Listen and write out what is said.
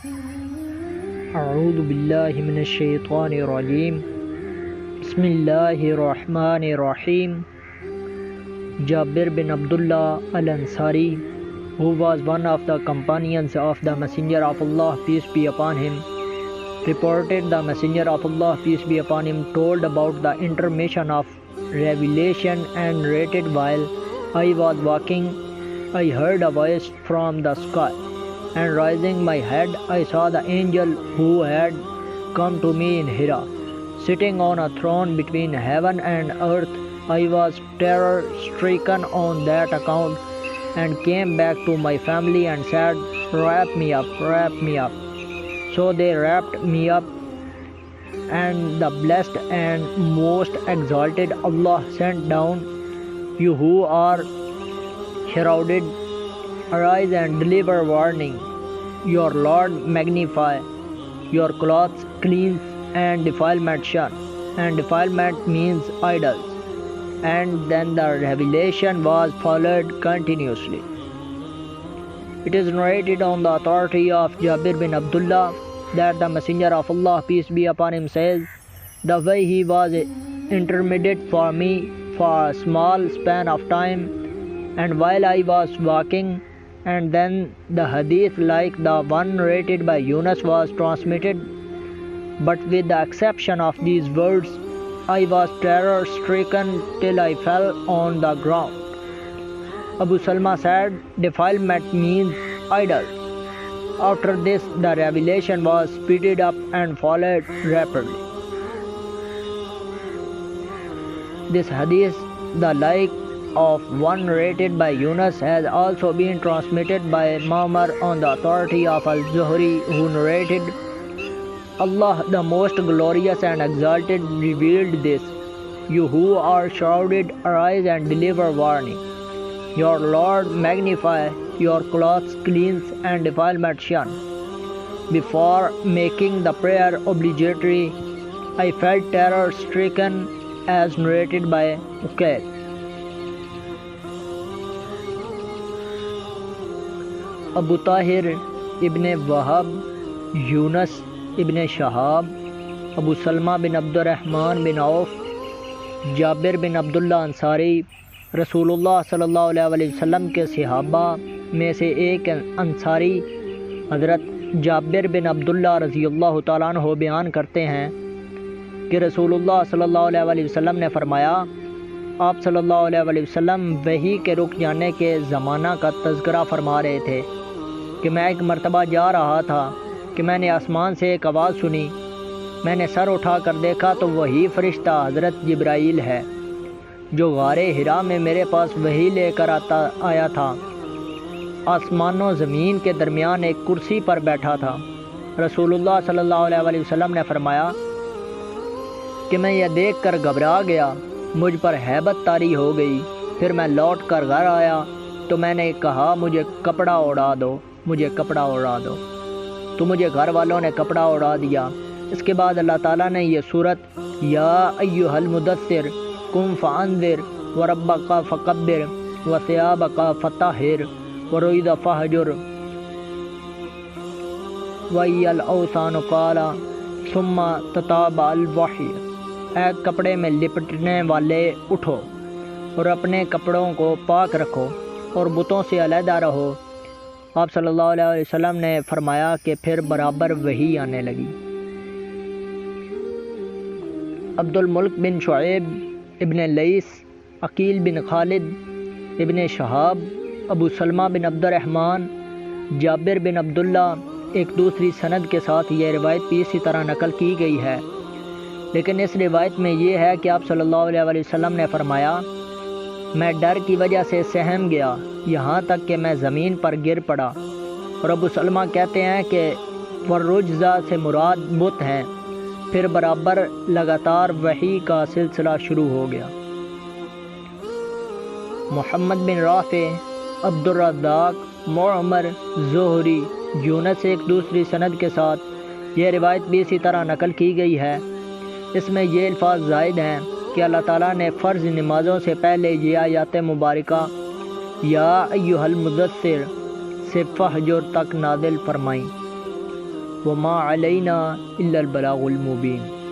اعوذ باللہ من الشیطان الرجیم بسم اللہ الرحمن الرحیم. Jabir bin Abdullah al-Ansari, who was one of the companions of the Messenger of Allah, peace be upon him, reported the Messenger of Allah, peace be upon him, told about the intermission of revelation and narrated, while I was walking, I heard a voice from the sky, and raising my head, I saw the angel who had come to me in Hira, sitting on a throne between heaven and earth. I was terror-stricken on that account, and came back to my family and said, "Wrap me up, wrap me up." So they wrapped me up, and the blessed and most exalted Allah sent down, "You who are shrouded, arise and deliver warning. Your Lord magnify, your clothes cleanse, and defilement shun." And defilement means idols. And then the revelation was followed continuously. It is narrated on the authority of Jabir bin Abdullah that the Messenger of Allah, peace be upon him, says, "The way he was intermediate for me for a small span of time, and while I was walking, and then the Hadith like the one narrated by Yunus was transmitted, but with the exception of these words, I was terror-stricken till I fell on the ground." Abu Salma said, "Defilement means idols." After this, the revelation was speeded up and followed rapidly. This hadith, the like of one narrated by Yunus, has also been transmitted by Mehar on the authority of Al-Zuhri, who narrated, "Allah the most glorious and exalted revealed this, you who are shrouded, arise and deliver warning. Your Lord magnify, your clothes cleanse, and defilement shun." Before making the prayer obligatory, I felt terror-stricken, as narrated by Uqayl. ابو طاہر ابن وہب، یونس ابن شہاب، ابو سلمہ بن عبد الرحمن بن عوف، جابر بن عبداللہ انصاری رسول اللہ صلی اللہ علیہ وسلم کے صحابہ میں سے ایک انصاری حضرت جابر بن عبداللہ رضی اللہ تعالیٰ عنہ بیان کرتے ہیں کہ رسول اللہ صلی اللہ علیہ وسلم نے فرمایا، آپ صلی اللہ علیہ وسلم وحی کے رک جانے کے زمانہ کا تذکرہ فرما رہے تھے کہ میں ایک مرتبہ جا رہا تھا کہ میں نے آسمان سے ایک آواز سنی. میں نے سر اٹھا کر دیکھا تو وہی فرشتہ حضرت جبرائیل ہے جو غار حرا میں میرے پاس وحی لے کر آیا تھا. آسمان و زمین کے درمیان ایک کرسی پر بیٹھا تھا. رسول اللہ صلی اللہ علیہ وسلم نے فرمایا کہ میں یہ دیکھ کر گھبرا گیا، مجھ پر ہیبت طاری ہو گئی. پھر میں لوٹ کر گھر آیا تو میں نے کہا، مجھے کپڑا اڑا دو، مجھے کپڑا اڑا دو. تو مجھے گھر والوں نے کپڑا اڑا دیا. اس کے بعد اللہ تعالیٰ نے یہ سورت یا ایھا المدثر قم فانذر وربک فکبر وثیابک فطہر والرجز فاہجر وَإِلَى الْأَوْثَانِ قَالَ ثُمَّ تَتَابَعَ الْوَحْيُ، اے کپڑے میں لپٹنے والے اٹھو اور اپنے کپڑوں کو پاک رکھو اور بتوں سے علیحدہ رہو. آپ صلی اللہ علیہ وسلم نے فرمایا کہ پھر برابر وحی آنے لگی. عبد الملک بن شعیب ابن لیث، عقیل بن خالد ابن شہاب، ابو سلمہ بن عبد الرحمن، جابر بن عبداللہ ایک دوسری سند کے ساتھ یہ روایت بھی اسی طرح نقل کی گئی ہے، لیکن اس روایت میں یہ ہے کہ آپ صلی اللہ علیہ وسلم نے فرمایا، میں ڈر کی وجہ سے سہم گیا یہاں تک کہ میں زمین پر گر پڑا. اور ابو سلمہ کہتے ہیں کہ والرجزہ سے مراد بت ہیں. پھر برابر لگاتار وحی کا سلسلہ شروع ہو گیا. محمد بن رافع، عبد الرزاق، معمر، زہری، یونس ایک دوسری سند کے ساتھ یہ روایت بھی اسی طرح نقل کی گئی ہے. اس میں یہ الفاظ زائد ہیں کہ اللہ تعالیٰ نے فرض نمازوں سے پہلے یہ آیات مبارکہ یا ایھا المدثر سے فہجر تک نازل فرمائیں. وما علینا الا البلاغ المبین۔